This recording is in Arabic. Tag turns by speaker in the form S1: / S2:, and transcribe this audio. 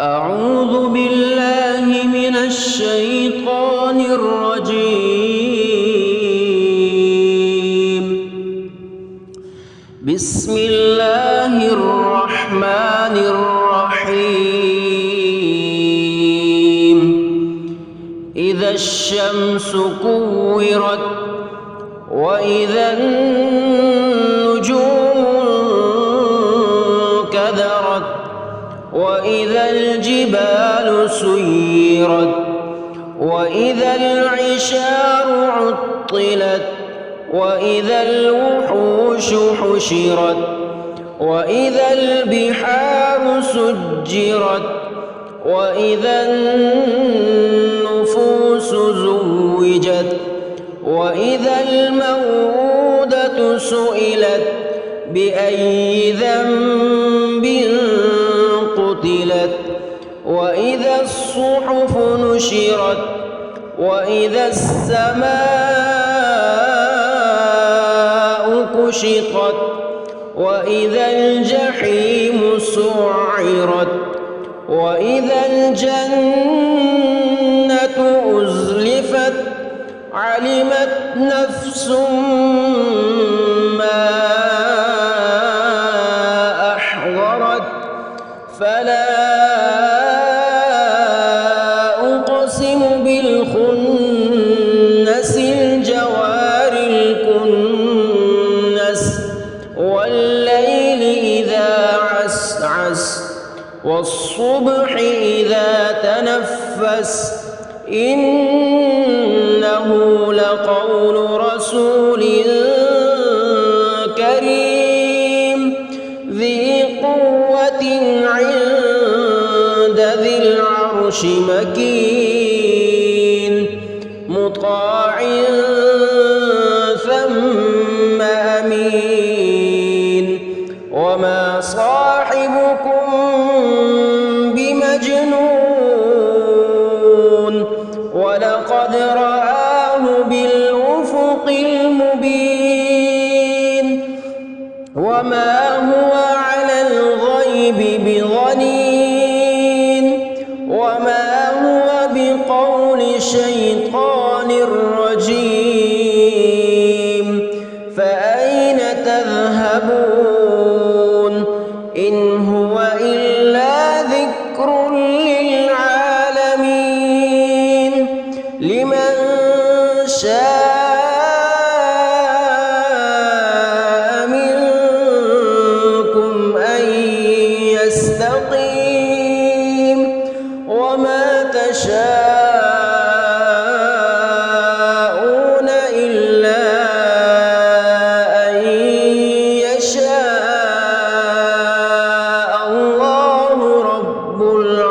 S1: أعوذ بالله من الشيطان الرجيم. بسم الله الرحمن الرحيم. إذا الشمس كورت وإذا النجوم انكدرت وإذا الجبال سيرت وإذا العشار عطلت وإذا الوحوش حشرت وإذا البحار سجرت وإذا النفوس زوجت وإذا الموءودة سئلت بأي ذنب قتلت وإذا الصحف نشرت وإذا السماء كشطت وإذا الجحيم سعرت وإذا الجنة أزلفت علمت نفس ما أحضرت فلا أقسم بالخنس الجوار الكنس والليل إذا عسعس والصبح إذا تنفس إنه لقول رسول كريم ذي قوة عند ذي العرش مكين مطاع ثم أمين وما صاحبكم بمجنون ولقد رآه بالأفق المبين وما هو على الغيب بضنين وما هو بقول شيطان رجيم فأين تذهبون إن هو إلا ذكر للعالمين لمن شاء منكم أن يستقيم وما تشاءون إلا أن يشاء الله رب العالمين.